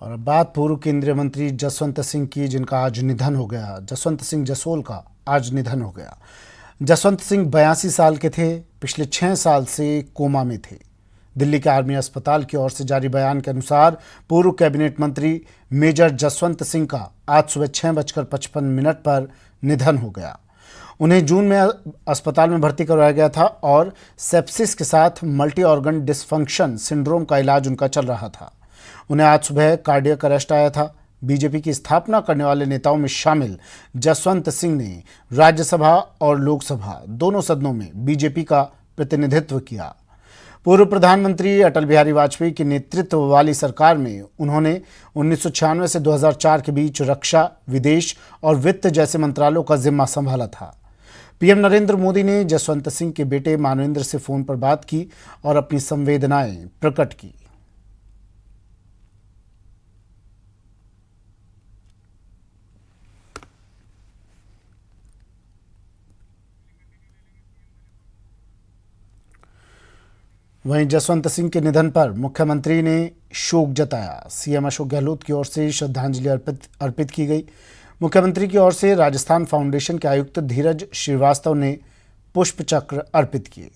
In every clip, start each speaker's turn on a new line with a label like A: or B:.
A: और अब बात पूर्व केंद्रीय मंत्री जसवंत सिंह की, जिनका आज निधन हो गया। जसवंत सिंह जसोल का आज निधन हो गया। जसवंत सिंह 82 साल के थे। पिछले 6 साल से कोमा में थे। दिल्ली के आर्मी अस्पताल की ओर से जारी बयान के अनुसार पूर्व कैबिनेट मंत्री मेजर जसवंत सिंह का आज सुबह 6:55 पर निधन हो गया। उन्हें जून में अस्पताल में भर्ती करवाया गया था और सेप्सिस के साथ मल्टी ऑर्गन डिसफंक्शन सिंड्रोम का इलाज उनका चल रहा था। उन्हें आज सुबह कार्डियक अरेस्ट आया था। बीजेपी की स्थापना करने वाले नेताओं में शामिल जसवंत सिंह ने राज्यसभा और लोकसभा दोनों सदनों में बीजेपी का प्रतिनिधित्व किया। पूर्व प्रधानमंत्री अटल बिहारी वाजपेयी के नेतृत्व वाली सरकार में उन्होंने 1996 से 2004 के बीच रक्षा, विदेश और वित्त जैसे मंत्रालयों का जिम्मा संभाला था। पीएम नरेंद्र मोदी ने जसवंत सिंह के बेटे मानवेंद्र से फोन पर बात की और अपनी संवेदनाएं प्रकट की। वहीं जसवंत सिंह के निधन पर मुख्यमंत्री ने शोक जताया। सीएम अशोक गहलोत की ओर से श्रद्धांजलि अर्पित की गई। मुख्यमंत्री की ओर से राजस्थान फाउंडेशन के आयुक्त धीरज श्रीवास्तव ने पुष्प चक्र अर्पित किए।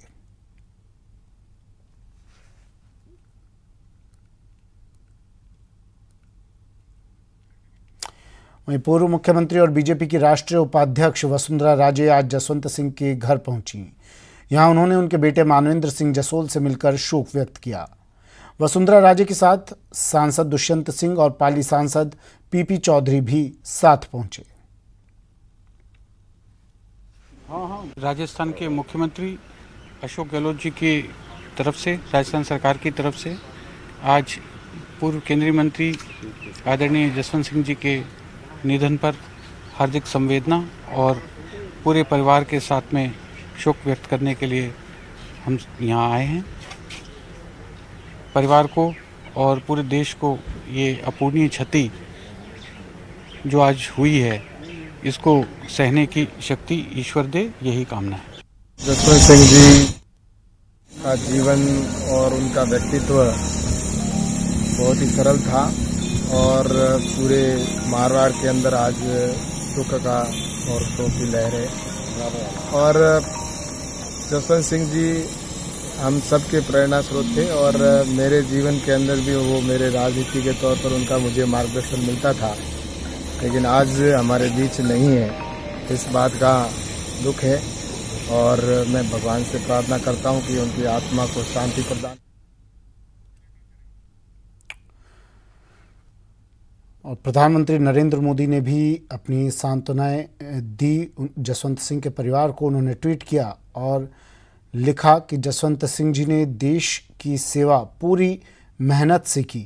A: वहीं पूर्व मुख्यमंत्री और बीजेपी की राष्ट्रीय उपाध्यक्ष वसुंधरा राजे आज जसवंत सिंह के घर पहुंची। यहां उन्होंने उनके बेटे मानवेंद्र सिंह जसोल से मिलकर शोक व्यक्त किया। वसुंधरा राजे के साथ सांसद दुष्यंत सिंह और पाली सांसद पीपी चौधरी भी साथ पहुंचे।
B: राजस्थान के मुख्यमंत्री अशोक गहलोत जी की तरफ से, राजस्थान सरकार की तरफ से आज पूर्व केंद्रीय मंत्री आदरणीय जसवंत सिंह जी के निधन पर हार्दिक संवेदना और पूरे परिवार के साथ में शोक व्यक्त करने के लिए हम यहाँ आए हैं। परिवार को और पूरे देश को ये अपूर्णीय क्षति जो आज हुई है, इसको सहने की शक्ति ईश्वर दे, यही कामना है।
C: जसवंत सिंह जी का जीवन और उनका व्यक्तित्व बहुत ही सरल था और पूरे मारवाड़ के अंदर आज दुख का और शोक की लहर है। और जसवंत सिंह जी हम सबके प्रेरणा स्रोत थे और मेरे जीवन के अंदर भी वो मेरे राजनीति के तौर पर उनका मुझे मार्गदर्शन मिलता था, लेकिन आज हमारे बीच नहीं है। इस बात का दुख है और मैं भगवान से प्रार्थना करता हूं कि उनकी आत्मा को शांति प्रदान।
A: और प्रधानमंत्री नरेंद्र मोदी ने भी अपनी सांत्वनाएं दी जसवंत सिंह के परिवार को। उन्होंने ट्वीट किया और लिखा कि जसवंत सिंह जी ने देश की सेवा पूरी मेहनत से की।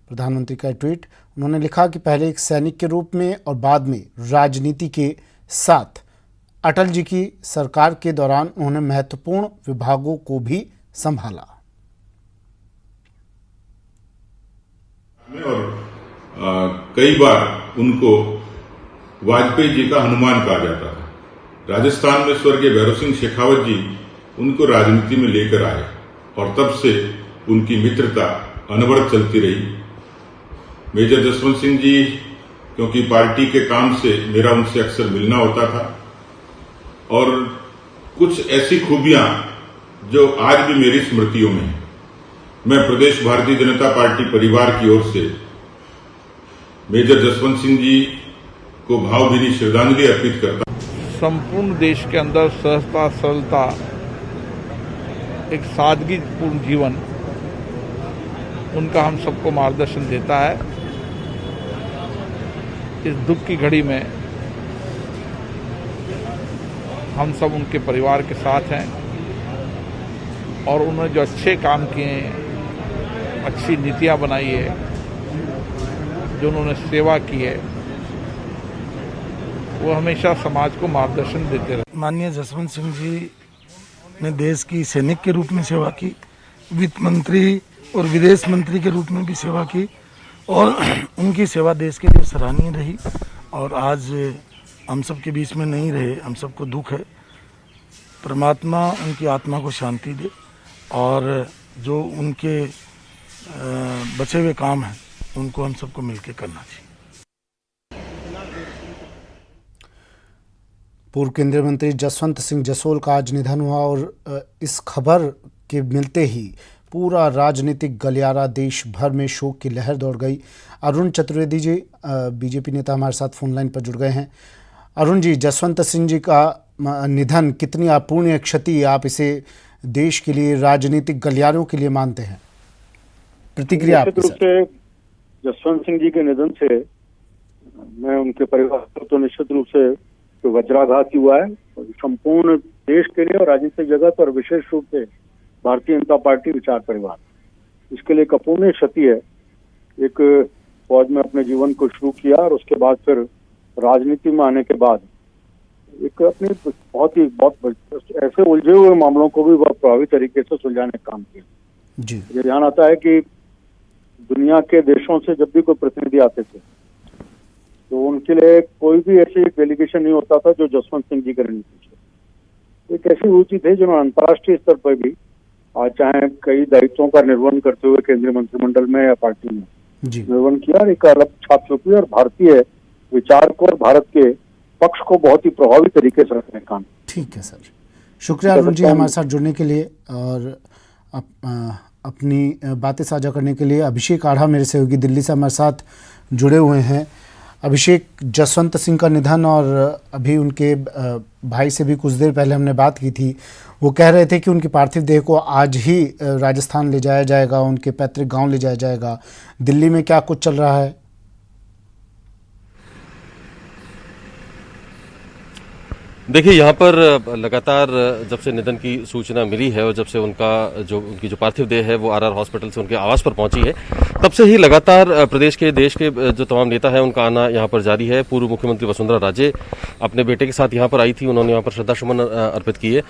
A: प्रधानमंत्री का ट्वीट, उन्होंने लिखा कि पहले एक सैनिक के रूप में और बाद में राजनीति के साथ अटल जी की सरकार के दौरान उन्होंने महत्वपूर्ण विभागों को भी संभाला।
D: कई बार उनको वाजपेयी जी का हनुमान कहा जाता था। राजस्थान में स्वर्गीय भैरव सिंह शेखावत जी उनको राजनीति में लेकर आए और तब से उनकी मित्रता अनवरत चलती रही। मेजर जसवंत सिंह जी, क्योंकि पार्टी के काम से मेरा उनसे अक्सर मिलना होता था और कुछ ऐसी खूबियां जो आज भी मेरी स्मृतियों में हैं। मैं प्रदेश भारतीय जनता पार्टी परिवार की ओर से मेजर जसवंत सिंह जी को भावभीनी श्रद्धांजलि अर्पित करता हूं।
E: संपूर्ण देश के अंदर सहजता, सरलता, एक सादगीपूर्ण जीवन उनका हम सबको मार्गदर्शन देता है। इस दुख की घड़ी में हम सब उनके परिवार के साथ हैं और उन्होंने जो अच्छे काम किए हैं, अच्छी नीतियां बनाई है, जो उन्होंने सेवा की है, वो हमेशा समाज को मार्गदर्शन देते रहे।
F: माननीय जसवंत सिंह जी ने देश की सैनिक के रूप में सेवा की, वित्त मंत्री और विदेश मंत्री के रूप में भी सेवा की और उनकी सेवा देश के लिए सराहनीय रही। और आज हम सब के बीच में नहीं रहे, हम सबको दुख है। परमात्मा उनकी आत्मा को शांति दे और जो उनके बचे हुए काम हैं उनको हम सबको मिलकर करना चाहिए।
A: पूर्व केंद्रीय मंत्री जसवंत सिंह जसोल का आज निधन हुआ और इस खबर के मिलते ही पूरा राजनीतिक गलियारा देश भर में शोक की लहर दौड़ गई। अरुण चतुर्वेदी जी बीजेपी नेता हमारे साथ फोन लाइन पर जुड़ गए हैं। अरुण जी, जसवंत सिंह जी का निधन कितनी अपूर्णीय क्षति आप इसे देश के लिए, राजनीतिक गलियारों के लिए मानते हैं? प्रतिक्रिया आपकी
G: निश्चित रूप से जसवंत सिंह जी के निधन से मैं उनके परिवार को तो निश्चित रूप से वज्राघात ही हुआ है। संपूर्ण देश के लिए और राजनीतिक जगत और विशेष रूप से भारतीय जनता पार्टी विचार परिवार, इसके लिए एक अपूर्णीय क्षति है। एक फौज में अपने जीवन को शुरू किया और उसके बाद फिर राजनीति में आने के बाद एक अपनी बहुत ऐसे उलझे हुए मामलों को भी बहुत प्रभावी तरीके से सुलझाने का काम किया
A: जी।
G: ये ध्यान आता है कि दुनिया के देशों से जब भी कोई प्रतिनिधि आते थे तो उनके लिए कोई भी ऐसी डेलीगेशन नहीं होता था जो जसवंत सिंह जी के रणनीति से एक ऐसी रुचि थे जिन्होंने अंतर्राष्ट्रीय स्तर पर भी आज चाहे कई दायित्वों का निर्वहन करते हुए केंद्रीय मंत्रिमंडल में या पार्टी में निर्वहन किया और एक अलग छाप छोड़ी और भारतीय विचार को और भारत के पक्ष को बहुत ही प्रभावी तरीके से रखने का काम।
A: ठीक है सर, शुक्रिया अरुण जी हमारे साथ जुड़ने के लिए और अपनी बातें साझा करने के लिए। अभिषेक आढ़ा मेरे सहयोगी दिल्ली से हमारे साथ जुड़े हुए हैं। अभिषेक, जसवंत सिंह का निधन और अभी उनके भाई से भी कुछ देर पहले हमने बात की थी, वो कह रहे थे कि उनकी पार्थिव देह को आज ही राजस्थान ले जाया जाएगा, उनके पैतृक गांव ले जाया जाएगा। दिल्ली में क्या कुछ चल रहा है?
H: देखिए, यहाँ पर लगातार जब से निधन की सूचना मिली है और जब से उनकी जो पार्थिव देह है वो आरआर हॉस्पिटल से उनके आवास पर पहुंची है, तब से ही लगातार प्रदेश के, देश के जो तमाम नेता हैं उनका आना यहाँ पर जारी है। पूर्व मुख्यमंत्री वसुंधरा राजे अपने बेटे के साथ यहाँ पर आई थी, उन्होंने यहाँ पर श्रद्धासुमन अर्पित किए।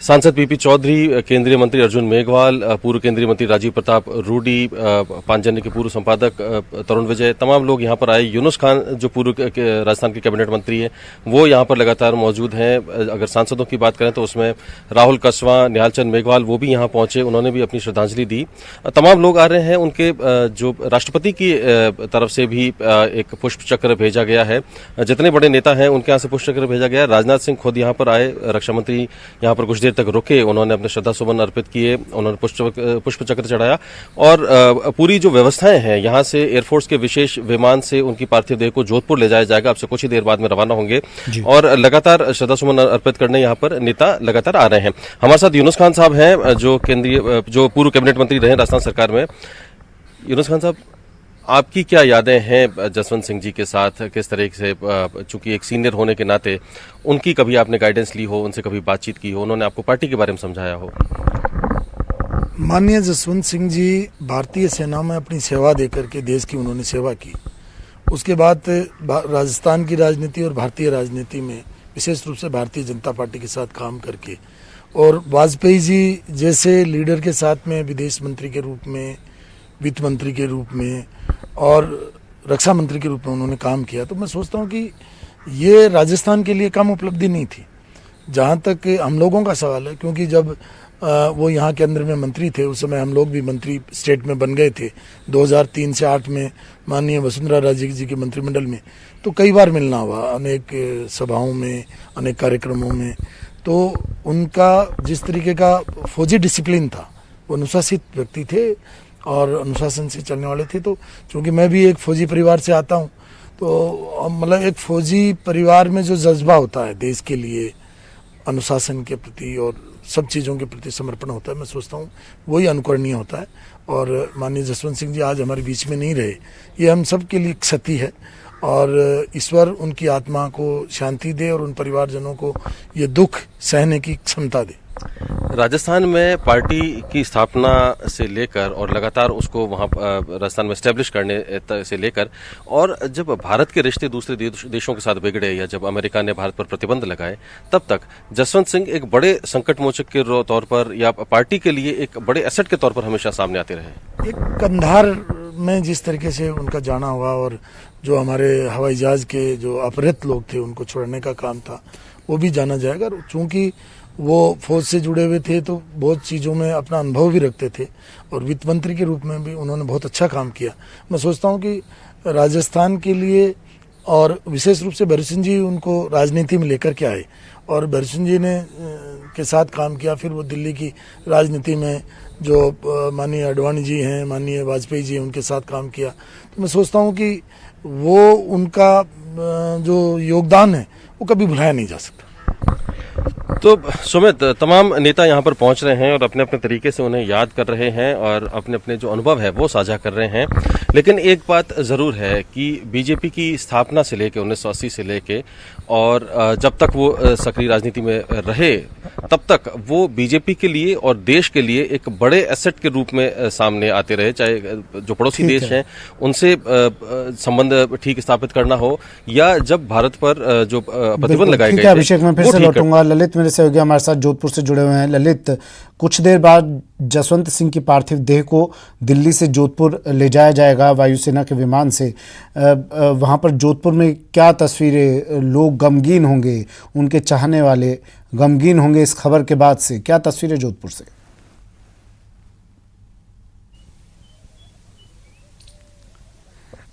H: सांसद पीपी चौधरी, केंद्रीय मंत्री अर्जुन मेघवाल, पूर्व केंद्रीय मंत्री राजीव प्रताप रूडी, पांचजन्य के पूर्व संपादक तरुण विजय, तमाम लोग यहाँ पर आए। यूनुस खान जो पूर्व राजस्थान के कैबिनेट मंत्री है वो यहाँ पर लगातार मौजूद हैं। अगर सांसदों की बात करें तो उसमें राहुल कसवा, निहालचंद मेघवाल वो भी यहां पहुंचे, उन्होंने भी अपनी श्रद्धांजलि दी। तमाम लोग आ रहे हैं। उनके जो राष्ट्रपति की तरफ से भी एक पुष्प चक्र भेजा गया है। जितने बड़े नेता हैं उनके यहां से पुष्प चक्र भेजा गया। राजनाथ सिंह खुद यहां पर आए, रक्षा मंत्री यहां पर कुछ देर तक रुके, उन्होंने अपने श्रद्धासुमन अर्पित किए, उन्होंने पुष्प चक्र चढ़ाया। और पूरी जो व्यवस्थाएं हैं, यहां से एयरफोर्स के विशेष विमान से उनकी पार्थिव देह को जोधपुर ले जाया जाएगा। अब से कुछ ही देर बाद में रवाना होंगे और लगातार सुमन अर्पित करने यहाँ पर नेता लगातार आ रहे हैं। हमारे साथ यूनुस खान साहब हैं जो पूर्व कैबिनेट मंत्री रहे राजस्थान सरकार में। यूनुस खान साहब, आपकी क्या यादें हैं जसवंत सिंह जी के साथ? किस तरह से, चूंकि एक सीनियर होने के नाते उनकी कभी आपने गाइडेंस ली हो, उनसे कभी बातचीत की हो, उन्होंने आपको पार्टी के बारे में समझाया हो?
F: माननीय जसवंत सिंह जी भारतीय सेना में अपनी सेवा देकर के देश की उन्होंने सेवा की। उसके बाद राजस्थान की राजनीति और भारतीय राजनीति में विशेष रूप से भारतीय जनता पार्टी के साथ काम करके और वाजपेयी जी जैसे लीडर के साथ में विदेश मंत्री के रूप में, वित्त मंत्री के रूप में और रक्षा मंत्री के रूप में उन्होंने काम किया। तो मैं सोचता हूँ कि ये राजस्थान के लिए कम उपलब्धि नहीं थी जहाँ तक हम लोगों का सवाल है, क्योंकि जब वो यहाँ के अंदर में मंत्री थे उस समय हम लोग भी मंत्री स्टेट में बन गए थे 2003 से 8 में माननीय वसुंधरा राजे जी के मंत्रिमंडल में। तो कई बार मिलना हुआ, अनेक सभाओं में, अनेक कार्यक्रमों में। तो उनका जिस तरीके का फौजी डिसिप्लिन था, वो अनुशासित व्यक्ति थे और अनुशासन से चलने वाले थे। तो चूँकि मैं भी एक फौजी परिवार से आता हूँ तो मतलब एक फौजी परिवार में जो जज्बा होता है देश के लिए, अनुशासन के प्रति और सब चीज़ों के प्रति समर्पण होता है, मैं सोचता हूँ वही अनुकरणीय होता है। और माननीय जसवंत सिंह जी आज हमारे बीच में नहीं रहे, ये हम सब के लिए क्षति है और ईश्वर उनकी आत्मा को शांति दे और उन परिवारजनों को ये दुख सहने की क्षमता दे।
H: राजस्थान में पार्टी की स्थापना से लेकर और लगातार उसको वहाँ राजस्थान में एस्टेब्लिश करने से लेकर और जब भारत के रिश्ते दूसरे देशों के साथ बिगड़े या जब अमेरिका ने भारत पर प्रतिबंध लगाए, तब तक जसवंत सिंह एक बड़े संकट मोचक के तौर पर या पार्टी के लिए एक बड़े एसेट के तौर पर हमेशा सामने आते रहे।
F: एक कंधार में जिस तरीके से उनका जाना हुआ और जो हमारे हवाई जहाज के जो अपहृत लोग थे उनको छोड़ने का काम था, वो भी जाना जाएगा। चूँकि वो फौज से जुड़े हुए थे तो बहुत चीज़ों में अपना अनुभव भी रखते थे और वित्त मंत्री के रूप में भी उन्होंने बहुत अच्छा काम किया। मैं सोचता हूँ कि राजस्थान के लिए और विशेष रूप से भैरव सिंह जी उनको राजनीति में लेकर के आए और भैरव सिंह जी ने के साथ काम किया। फिर वो दिल्ली की राजनीति में जो माननीय आडवाणी जी हैं, माननीय वाजपेयी जी हैं, उनके साथ काम किया। तो मैं सोचता हूँ कि वो उनका जो योगदान है वो कभी भुलाया नहीं जा सकता।
H: तो सुमित, तमाम नेता यहाँ पर पहुँच रहे हैं और अपने अपने तरीके से उन्हें याद कर रहे हैं और अपने अपने जो अनुभव है वो साझा कर रहे हैं। लेकिन एक बात ज़रूर है कि बीजेपी की स्थापना से लेके 1980 से लेके और जब तक वो सक्रिय राजनीति में रहे तब तक वो बीजेपी के लिए और देश के लिए एक बड़े एसेट के रूप में सामने आते रहे। चाहे जो पड़ोसी देश हैं उनसे संबंध ठीक स्थापित करना हो या जब भारत पर जो प्रतिबंध लगाए गए थे।
A: अभिषेक, मैं फिर से लौटूंगा। ललित मेरे सहयोगी हमारे साथ जोधपुर से जुड़े हुए हैं। ललित, कुछ देर बाद जसवंत सिंह की पार्थिव देह को दिल्ली से जोधपुर ले जाया जाएगा वायुसेना के विमान से। वहां पर जोधपुर में क्या तस्वीरें, लोग गमगीन होंगे, उनके चाहने वाले गमगीन होंगे इस खबर के बाद से, क्या तस्वीरें जोधपुर से?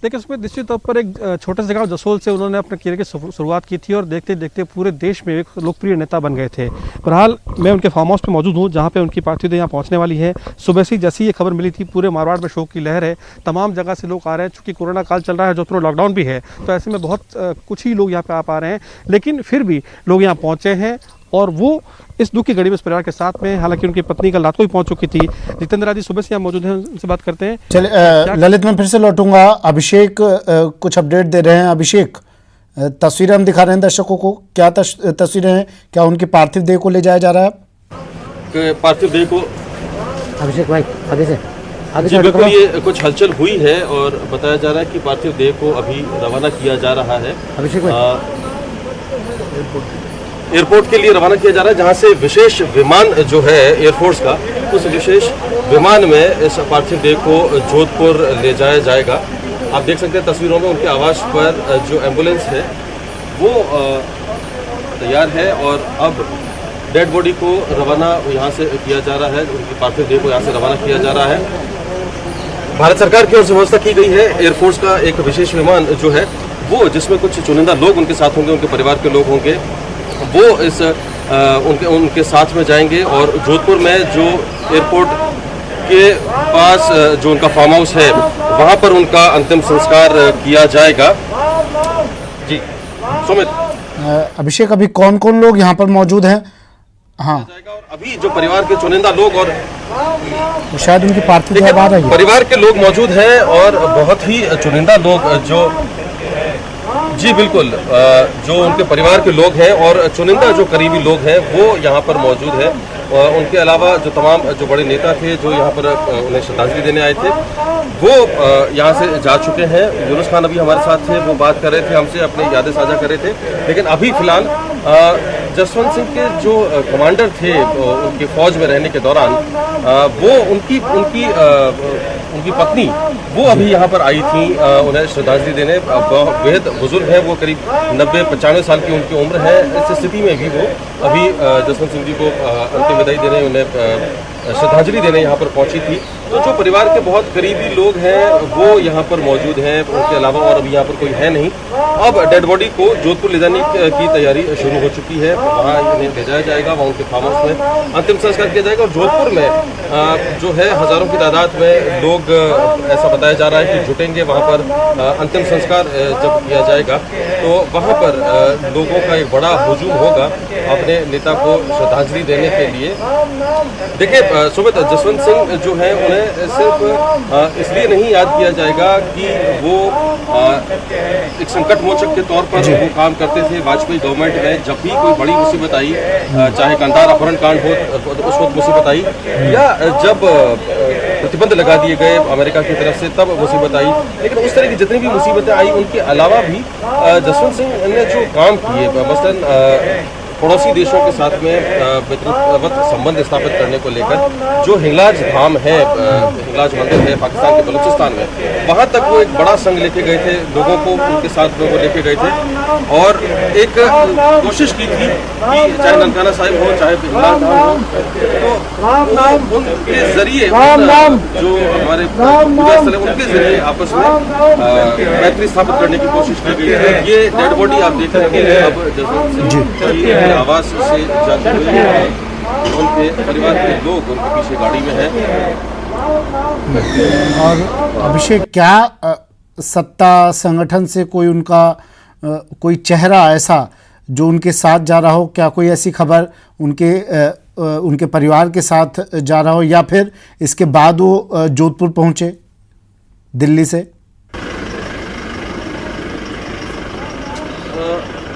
I: देखिए, उसमें निश्चित तौर पर एक छोटे से गांव जसोल से उन्होंने अपने करियर की शुरुआत की थी और देखते देखते पूरे देश में एक लोकप्रिय नेता बन गए थे। बहरहाल मैं उनके फार्म हाउस पे मौजूद हूँ जहाँ पे उनकी पार्थिव देह यहाँ पहुँचने वाली है। सुबह से जैसी ये खबर मिली थी पूरे मारवाड़ में शोक की लहर है, तमाम जगह से लोग आ रहे हैं। चूँकि कोरोना काल चल रहा है, जोधपुर लॉकडाउन भी है, तो ऐसे में बहुत कुछ ही लोग यहाँ पे आ पा रहे हैं, लेकिन फिर भी लोग यहाँ पहुँचे हैं और वो इस दुख की घड़ी में इस परिवार के साथ में। हालांकि उनकी पत्नी कल रात को भी पहुंच चुकी थी। जितेंद्र राजी सुबह से यहाँ मौजूद हैं, उनसे बात करते हैं।
A: चलिए ललित, मैं फिर से लौटूंगा। अभिषेक कुछ अपडेट दे रहे हैं। अभिषेक, तस्वीरें हम दिखा रहे हैं दर्शकों को, क्या तस्वीरें हैं? क्या उनकी पार्थिव देह को ले जाया जा रहा है?
H: पार्थिव देह को
J: अभिषेक भाई आगे से
H: जी बिल्कुल, ये कुछ हलचल हुई है और बताया जा रहा है कि पार्थिव देह को अभी रवाना किया जा रहा है।
J: अभिषेक भाई
H: एयरपोर्ट के लिए रवाना किया जा रहा है, जहां से विशेष विमान जो है एयरफोर्स का, उस विशेष विमान में इस पार्थिव देह को जोधपुर ले जाया जाएगा। आप देख सकते हैं तस्वीरों में उनके आवास पर जो एम्बुलेंस है वो तैयार है और अब डेड बॉडी को रवाना यहाँ से किया जा रहा है, उनकी पार्थिव देह को यहाँ से रवाना किया जा रहा है। भारत सरकार की ओर से व्यवस्था की गई है। एयरफोर्स का एक विशेष विमान जो है वो, जिसमें कुछ चुनिंदा लोग उनके साथ होंगे, उनके परिवार के लोग होंगे, वो इस उनके साथ में जाएंगे और जोधपुर में जो एयरपोर्ट के पास जो उनका फार्म हाउस है वहां पर उनका अंतिम संस्कार किया जाएगा। जी सुमित।
A: अभिषेक, अभी कौन कौन लोग यहाँ पर मौजूद हैं? हाँ,
H: और अभी जो परिवार के चुनिंदा लोग और
A: शायद उनकी पार्थिव देह आ रही है,
H: परिवार के लोग मौजूद हैं और बहुत ही चुनिंदा लोग जो, जी बिल्कुल, जो उनके परिवार के लोग हैं और चुनिंदा जो करीबी लोग हैं वो यहाँ पर मौजूद हैं। उनके अलावा जो तमाम जो बड़े नेता थे जो यहाँ पर उन्हें श्रद्धांजलि देने आए थे वो यहाँ से जा चुके हैं। यूनुस खान अभी हमारे साथ थे, वो बात कर रहे थे हमसे, अपनी यादें साझा कर रहे थे। लेकिन अभी फिलहाल जसवंत सिंह के जो कमांडर थे उनकी फौज में रहने के दौरान वो उनकी पत्नी वो अभी यहाँ पर आई थी उन्हें श्रद्धांजलि देने। बेहद बुजुर्ग हैं वो, करीब 90-95 साल की उनकी उम्र है। इस स्थिति में भी वो अभी जसवंत सिंह जी को अंतिम विदाई देने, उन्हें श्रद्धांजलि देने यहाँ पर पहुंची थी। तो जो परिवार के बहुत करीबी लोग हैं वो यहाँ पर मौजूद हैं, उनके अलावा और अभी यहाँ पर कोई है नहीं। अब डेड बॉडी को जोधपुर ले जाने की तैयारी शुरू हो चुकी है, वहाँ इन्हें ले जाया जाएगा, वहाँ उनके फार्म हाउस में अंतिम संस्कार किया जाएगा। और जोधपुर में जो है हजारों की तादाद में लोग, ऐसा बताया जा रहा है कि जुटेंगे वहाँ पर। अंतिम संस्कार जब किया जाएगा तो वहाँ पर लोगों का एक बड़ा हुजूम होगा अपने नेता को श्रद्धांजलि देने के लिए। देखिए सुमित, जसवंत सिंह जो है उन्हें सिर्फ इसलिए नहीं याद किया जाएगा कि वो एक संकट मोचक के तौर पर वो काम करते थे वाजपेयी गवर्नमेंट में। जब भी कोई बड़ी मुसीबत आई, चाहे कंधार अपहरण कांड हो उस वक्त मुसीबत आई, या जब प्रतिबंध लगा दिए गए अमेरिका की तरफ से तब मुसीबत आई, लेकिन उस तरह की जितनी भी मुसीबतें आई उनके अलावा भी जसवंत सिंह ने जो काम किए, मसलन पड़ोसी देशों के साथ में मित्रवत संबंध स्थापित करने को लेकर जो हिंगलाज धाम है, हिंगलाज मंदिर है पाकिस्तान के बलूचिस्तान में, वहां तक वो एक बड़ा संघ लेके गए थे, लोगों को उनके साथ में वो लेके गए थे और एक कोशिश की थी कि चाहे ननकाना साहिब हो चाहे हिंगलाज धाम हो, तो उनके जरिए जो हमारे पूजा स्थल है उनके जरिए आपस में मैत्री स्थापित करने की कोशिश की गई है। ये डेड बॉडी आप देख रहे हैं अब जसवंत सिंह जी आवास से जाते हुए उनके परिवार के लोग उनके पीछे गाड़ी में हैं।
A: और अभिषेक, क्या सत्ता संगठन से कोई उनका कोई चेहरा ऐसा जो उनके साथ जा रहा हो, क्या कोई ऐसी खबर उनके परिवार के साथ जा रहा हो, या फिर इसके बाद वो जोधपुर पहुंचे दिल्ली से?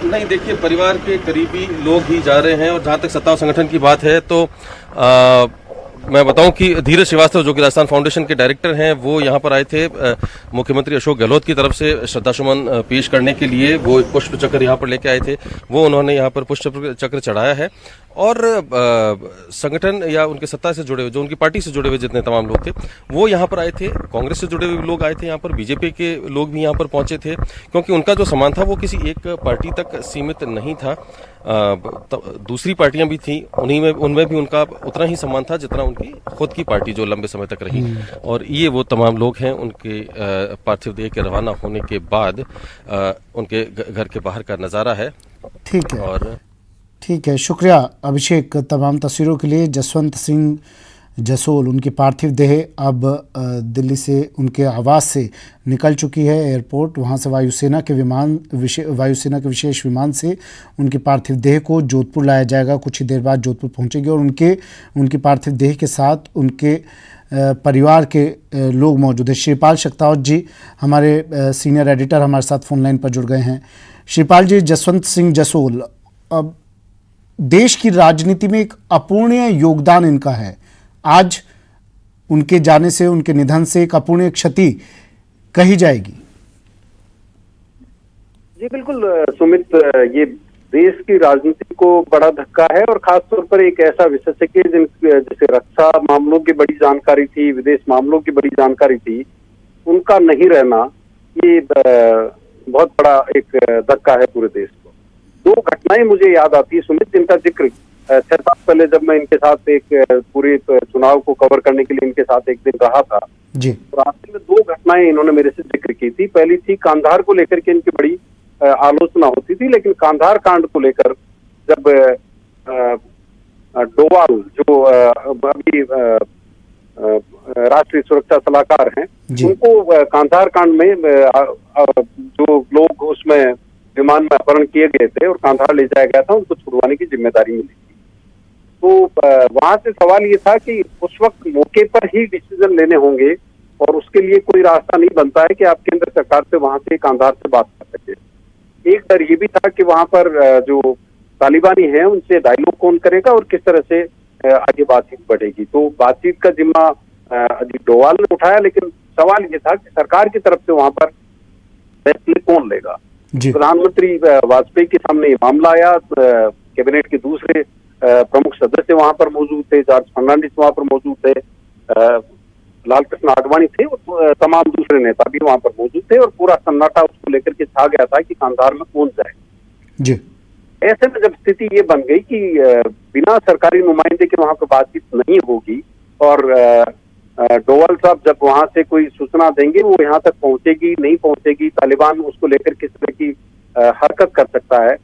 H: नहीं, देखिए, परिवार के करीबी लोग ही जा रहे हैं और जहां तक सत्ता और संगठन की बात है तो मैं बताऊं कि धीरज श्रीवास्तव जो कि राजस्थान फाउंडेशन के डायरेक्टर हैं वो यहाँ पर आए थे मुख्यमंत्री अशोक गहलोत की तरफ से श्रद्धासुमन पेश करने के लिए। वो एक पुष्प चक्र यहाँ पर लेके आए थे, वो उन्होंने यहाँ पर पुष्प चक्र चढ़ाया है। और संगठन या उनके सत्ता से जुड़े हुए, जो उनकी पार्टी से जुड़े हुए जितने तमाम लोग थे वो यहाँ पर आए थे। कांग्रेस से जुड़े हुए लोग आए थे यहाँ पर, बीजेपी के लोग भी यहाँ पर पहुंचे थे, क्योंकि उनका जो सम्मान था वो किसी एक पार्टी तक सीमित नहीं था। दूसरी पार्टियां भी थी, उनमें भी उनका उतना ही सम्मान था जितना उनकी खुद की पार्टी जो लंबे समय तक रही। और ये वो तमाम लोग हैं उनके पार्थिव देह के रवाना होने के बाद उनके घर के बाहर का नज़ारा है।
A: ठीक है,
H: और
A: ठीक है, शुक्रिया अभिषेक तमाम तस्वीरों के लिए। जसवंत सिंह जसोल, उनकी पार्थिव देह अब दिल्ली से उनके आवास से निकल चुकी है एयरपोर्ट। वहां से वायुसेना के विशेष विमान से उनकी पार्थिव देह को जोधपुर लाया जाएगा। कुछ ही देर बाद जोधपुर पहुंचेगी और उनकी पार्थिव देह के साथ उनके परिवार के लोग मौजूद हैं। श्रीपाल शक्तावत जी हमारे सीनियर एडिटर हमारे साथ फोन लाइन पर जुड़ गए हैं। श्रीपाल जी, जसवंत सिंह जसोल, अब देश की राजनीति में एक अपूर्णीय योगदान इनका है। आज उनके जाने से, उनके निधन से एक अपूर्णीय क्षति कही जाएगी।
G: जी बिल्कुल सुमित, ये देश की राजनीति को बड़ा धक्का है और खासतौर पर एक ऐसा विशेषज्ञ जैसे रक्षा मामलों की बड़ी जानकारी थी, विदेश मामलों की बड़ी जानकारी थी, उनका नहीं रहना ये बहुत बड़ा एक धक्का है पूरे देश को। दो घटनाएं मुझे याद आती है सुमित, जिनका जिक्र 6 साल पहले जब मैं इनके साथ एक पूरे चुनाव को कवर करने के लिए इनके साथ एक दिन रहा था
A: जी,
G: तो रास्ते में 2 घटनाएं इन्होंने मेरे से जिक्र की थी। पहली थी कांधार को लेकर के इनकी बड़ी आलोचना होती थी, लेकिन कांधार कांड को लेकर जब डोवाल जो अभी राष्ट्रीय सुरक्षा सलाहकार हैं, उनको कांधार कांड में जो लोग उसमें विमान में अपहरण किए गए थे और कांधार ले जाया गया था, उनको छुड़वाने की जिम्मेदारी मिली थी। तो वहां से सवाल ये था कि उस वक्त मौके पर ही डिसीजन लेने होंगे और उसके लिए कोई रास्ता नहीं बनता है कि आप केंद्र सरकार से वहां से कांधार से बात कर सके। एक डर ये भी था कि वहां पर जो तालिबानी है उनसे डायलॉग कौन करेगा और किस तरह से आगे बातचीत बढ़ेगी। तो बातचीत का जिम्मा अजीत डोवाल ने उठाया, लेकिन सवाल ये था कि सरकार की तरफ से वहां पर फैसले कौन लेगा। प्रधानमंत्री वाजपेयी के सामने ये मामला आया, कैबिनेट के दूसरे प्रमुख सदस्य वहां पर मौजूद थे, जॉर्ज फर्नांडिस वहां पर मौजूद थे, लालकृष्ण आडवाणी थे और तमाम दूसरे नेता भी वहां पर मौजूद थे और पूरा सन्नाटा उसको लेकर के छा गया था कि कांधार में कौन जाए
A: जी।
G: ऐसे में जब स्थिति ये बन गई कि बिना सरकारी नुमाइंदे के वहां पर बातचीत नहीं होगी और डोवाल साहब जब वहां से कोई सूचना देंगे वो यहाँ तक पहुंचेगी नहीं पहुंचेगी, तालिबान उसको लेकर किस तरह की हरकत कर सकता है,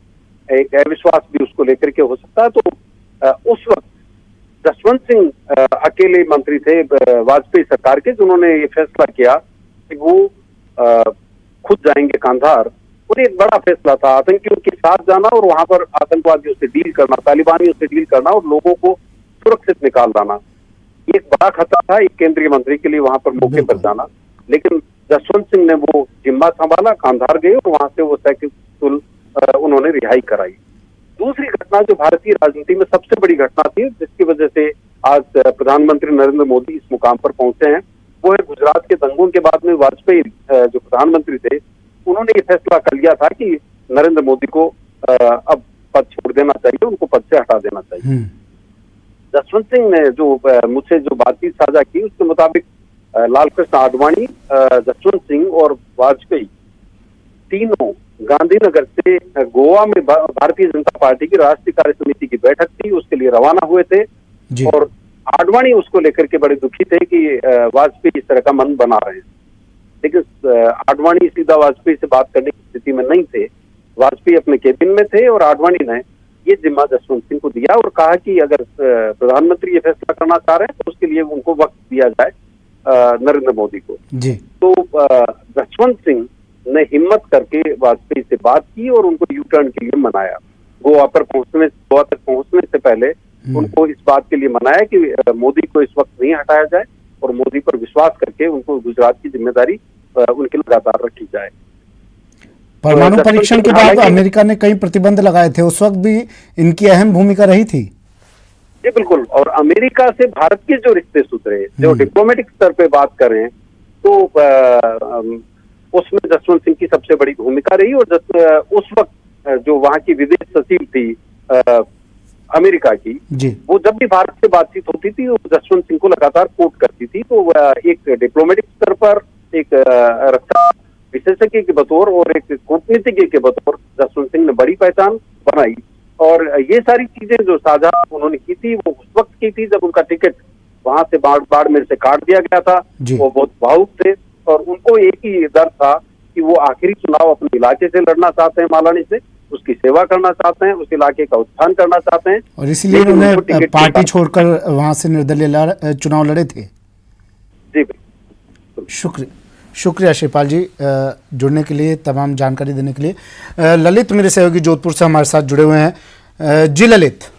G: एक अविश्वास भी उसको लेकर के हो सकता है। तो उस वक्त जसवंत सिंह अकेले मंत्री थे वाजपेयी सरकार के, जिन्होंने ये फैसला किया कि वो खुद जाएंगे कांधार। और एक बड़ा फैसला था, आतंकियों के साथ जाना और वहां पर आतंकवादियों से डील करना, तालिबानियों से डील करना और लोगों को सुरक्षित निकाल लाना। एक बड़ा खतरा था एक केंद्रीय मंत्री के लिए वहां पर मौके पर जाना, लेकिन जसवंत सिंह ने वो जिम्मा संभाला, कांधार गए और वहां से वो सक्सेसफुल उन्होंने रिहाई कराई। दूसरी घटना जो भारतीय राजनीति में सबसे बड़ी घटना थी, जिसकी वजह से आज प्रधानमंत्री नरेंद्र मोदी इस मुकाम पर पहुंचे हैं, वो है गुजरात के दंगों के बाद में वाजपेयी जो प्रधानमंत्री थे, उन्होंने ये फैसला कर लिया था कि नरेंद्र मोदी को अब पद छोड़ देना चाहिए, उनको पद से हटा देना चाहिए। जसवंत सिंह ने जो मुझसे जो बातचीत साझा की उसके मुताबिक लाल कृष्ण आडवाणी, जसवंत सिंह और वाजपेयी तीनों गांधीनगर से गोवा में भारतीय जनता पार्टी की राष्ट्रीय कार्य समिति की बैठक थी, उसके लिए रवाना हुए थे। और आडवाणी उसको लेकर के बड़े दुखी थे कि वाजपेयी इस तरह का मन बना रहे हैं, लेकिन आडवाणी सीधा वाजपेयी से बात करने की स्थिति में नहीं थे। वाजपेयी अपने केबिन में थे और आडवाणी ने ये जिम्मा जसवंत सिंह को दिया और कहा कि अगर प्रधानमंत्री ये फैसला करना चाह रहे हैं तो उसके लिए उनको वक्त दिया जाए नरेंद्र मोदी को जी। तो जसवंत सिंह ने हिम्मत करके वाजपेयी से बात की और उनको यू टर्न के लिए मनाया। गोवा तक पहुंचने से पहले उनको इस बात के लिए मनाया कि मोदी को इस वक्त नहीं हटाया जाए और मोदी पर विश्वास करके उनको गुजरात की जिम्मेदारी उनके लगातार रखी जाए।
A: परमाणु परीक्षण के बाद अमेरिका ने कई प्रतिबंध लगाए थे, उस वक्त भी इनकी अहम भूमिका रही थी।
G: जी बिल्कुल, और अमेरिका से भारत के जो रिश्ते सुधरे, जो डिप्लोमेटिक स्तर पे बात करें तो उसमें जसवंत सिंह की सबसे बड़ी भूमिका रही। और उस वक्त जो वहां की विदेश सचिव थी अमेरिका की जी, वो जब भी भारत से बातचीत होती थी वो जसवंत सिंह को लगातार कोट करती थी। तो एक डिप्लोमेटिक स्तर पर एक रक्षा विशेषज्ञ के बतौर और एक कूटनीतिज्ञ के बतौर जसवंत सिंह ने बड़ी पहचान बनाई। और ये सारी चीजें जो साझा उन्होंने की थी वो उस वक्त की थी जब उनका टिकट वहां से बाड़मेर से काट दिया गया था। वो बहुत भावुक थे और उनको एक ही डर था कि वो आखिरी चुनाव अपने इलाके से लड़ना चाहते हैं, मालानी से, उसकी सेवा करना चाहते हैं, उस इलाके का उत्थान करना चाहते हैं
A: और इसलिए उन्होंने पार्टी छोड़कर वहां से निर्दलीय चुनाव लड़े थे। जी शुक्रिया शिवपाल जी जुड़ने के लिए, तमाम जानकारी देने के लिए। ललित मेरे सहयोगी जोधपुर से हमारे साथ जुड़े हुए हैं। जी ललित।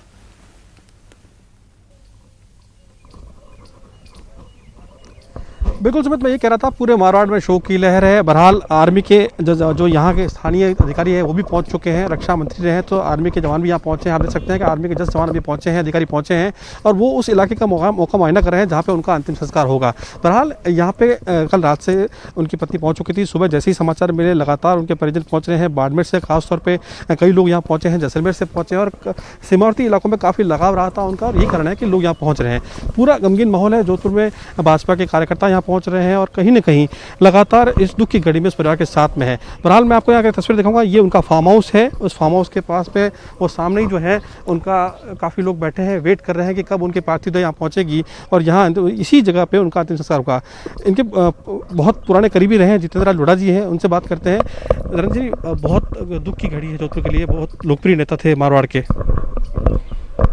I: बिल्कुल सुमित, मैं ये कह रहा था पूरे मारवाड़ में शोक की लहर है। बहरहाल आर्मी के जो यहाँ के स्थानीय अधिकारी है वो भी पहुँच चुके हैं, रक्षा मंत्री रहे हैं तो आर्मी के जवान भी यहाँ पहुँचे हैं। आप देख सकते हैं कि आर्मी के 10 जवान अभी पहुँचे हैं, अधिकारी पहुँचे हैं और वो उस इलाके का मौका मुआयना कर रहे हैं जहाँ पे उनका अंतिम संस्कार होगा। बहरहाल यहाँ पे कल रात से उनकी पत्नी पहुँच चुकी थी, सुबह जैसे ही समाचार मिले लगातार उनके परिजन पहुँच रहे हैं। बाड़मेर से खासतौर पर कई लोग यहाँ पहुँचे हैं, जैसलमेर से पहुँचे हैं और सीमावर्ती इलाकों में काफ़ी लगाव रहा था उनका और यही कारण है कि लोग यहाँ पहुँच रहे हैं। पूरा गमगीन माहौल है। जोधपुर में भाजपा के कार्यकर्ता यहाँ पहुँच रहे हैं और कहीं न कहीं लगातार इस दुख की घड़ी में इस परिवार के साथ में है। बहरहाल मैं आपको यहाँ की तस्वीर दिखाऊंगा, ये उनका फार्म हाउस है। उस फार्म हाउस के पास पे वो सामने ही जो है उनका काफ़ी लोग बैठे हैं, वेट कर रहे हैं कि कब उनके पार्थिव देह यहाँ पहुँचेगी और यहाँ इसी जगह पे उनका अंतिम संस्कार होगा। इनके बहुत पुराने करीबी रहे हैं जितेंद्र लाल लोढ़ा जी हैं, उनसे बात करते हैं। रंजन जी, बहुत दुख की घड़ी है जोधपुर के लिए, बहुत लोकप्रिय नेता थे मारवाड़ के।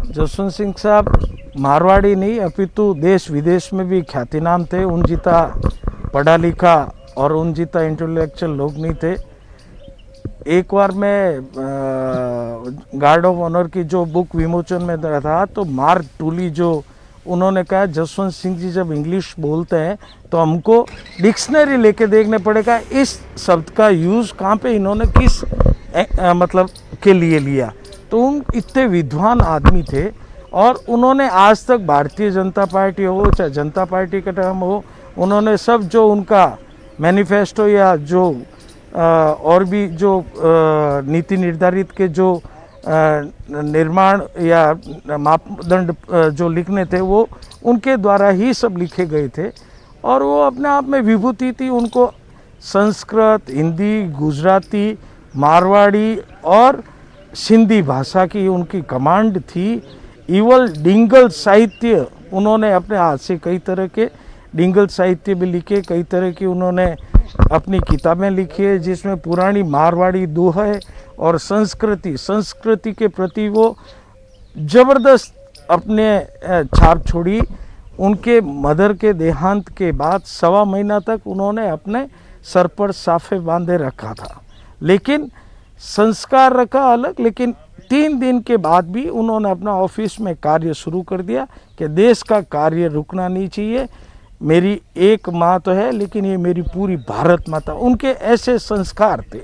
F: जसवंत सिंह साहब मारवाड़ी नहीं अपितु देश विदेश में भी ख्यातिनाम थे। उन जीता पढ़ा लिखा और उन जीता इंटेलेक्चुअल लोग नहीं थे। एक बार मैं गार्ड ऑफ ऑनर की जो बुक विमोचन में था तो मार्क टूली जो उन्होंने कहा जसवंत सिंह जी जब इंग्लिश बोलते हैं तो हमको डिक्शनरी लेके देखने पड़ेगा इस शब्द का यूज़ कहाँ पे इन्होंने किस मतलब के लिए लिया। तो उन इतने विद्वान आदमी थे और उन्होंने आज तक भारतीय जनता पार्टी हो चाहे जनता पार्टी का टर्म हो, उन्होंने सब जो उनका मैनिफेस्टो या जो और भी जो नीति निर्धारित के जो निर्माण या मापदंड जो लिखने थे वो उनके द्वारा ही सब लिखे गए थे और वो अपने आप में विभूति थी। उनको संस्कृत, हिंदी, गुजराती, मारवाड़ी और सिंधी भाषा की उनकी कमांड थी। इवल डिंगल साहित्य उन्होंने अपने हाथ से कई तरह के डिंगल साहित्य भी लिखे, कई तरह की उन्होंने अपनी किताबें लिखी है जिसमें पुरानी मारवाड़ी दोहे और संस्कृति के प्रति वो ज़बरदस्त अपने छाप छोड़ी। उनके मदर के देहांत के बाद 1.25 महीना तक उन्होंने अपने सर पर साफे बांधे रखा था, लेकिन संस्कार रखा अलग। लेकिन 3 दिन के बाद भी उन्होंने अपना ऑफिस में कार्य शुरू कर दिया कि देश का कार्य रुकना नहीं चाहिए। मेरी एक माँ तो है लेकिन ये मेरी पूरी भारत माता। उनके ऐसे संस्कार थे।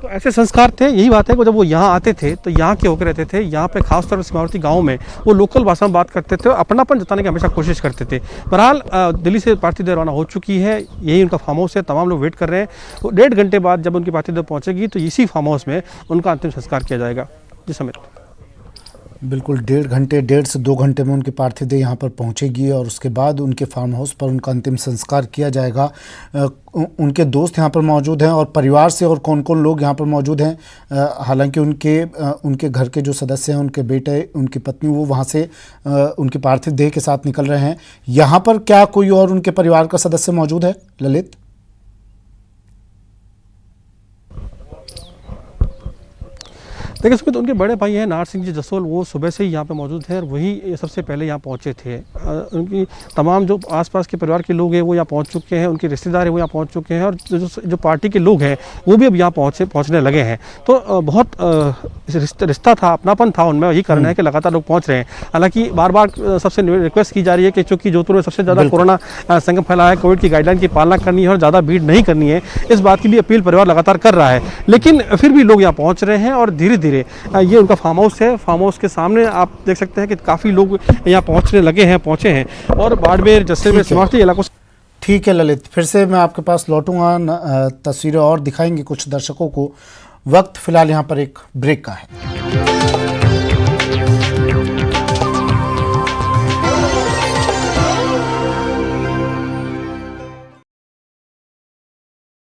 I: तो ऐसे संस्कार थे, यही बात है कि जब वो यहाँ आते थे तो यहाँ के होकर रहते थे। यहाँ पे खासतौर पर सीमावर्ती गाँव में वो लोकल भाषा में बात करते थे और अपनापन जताने की हमेशा कोशिश करते थे। बहरहाल दिल्ली से पार्थिव देह रवाना हो चुकी है, यही उनका फार्म हाउस है, तमाम लोग वेट कर रहे हैं। 1.5 घंटे बाद जब उनकी पार्थिव देह पहुँचेगी तो इसी फार्म हाउस में उनका अंतिम संस्कार किया जाएगा। जी समित।
A: बिल्कुल 1.5 से 2 घंटे में उनकी पार्थिव देह यहाँ पर पहुँचेगी और उसके बाद उनके फार्म हाउस पर उनका अंतिम संस्कार किया जाएगा। उनके दोस्त यहाँ पर मौजूद हैं और परिवार से और कौन कौन लोग यहाँ पर मौजूद हैं। हालांकि उनके घर के जो सदस्य हैं, उनके बेटे, उनकी पत्नी, वो वहाँ से उनकी पार्थिव देह के साथ निकल रहे हैं। यहाँ पर क्या कोई और उनके परिवार का सदस्य मौजूद है ललित?
I: देखिए सुमित, उनके बड़े भाई हैं नार सिंह जी जसोल, वो सुबह से ही यहाँ पे मौजूद हैं और वही सबसे पहले यहाँ पहुँचे थे। उनकी तमाम जो आसपास के परिवार के लोग हैं वो यहाँ पहुँच चुके हैं, उनके रिश्तेदार हैं वो यहाँ पहुँच चुके हैं और जो पार्टी के लोग हैं वो भी अब यहाँ पहुँचने लगे हैं। तो बहुत रिश्ता था, अपनापन था उनमें, यही कारण है कि लगातार लोग पहुँच रहे हैं। हालांकि बार बार सबसे रिक्वेस्ट की जा रही है कि चूँकि जोधपुर में सबसे ज़्यादा कोरोना संक्रमण फैला है, कोविड की गाइडलाइन की पालना करनी है और ज़्यादा भीड़ नहीं करनी है, इस बात की भी अपील परिवार लगातार कर रहा है। लेकिन फिर भी लोग यहाँ पहुँच रहे हैं और धीरे धीरे ये उनका फार्म हाउस है, फार्म हाउस के सामने आप देख सकते हैं कि काफ़ी लोग यहाँ पहुँचे हैं और बाड़मेर, जैसलमेर, सीमावर्ती इलाकों से।
A: ठीक है ललित, फिर से मैं आपके पास लौटूंगा, तस्वीरें और दिखाएंगे कुछ दर्शकों को। वक्त फिलहाल यहाँ पर एक ब्रेक का है।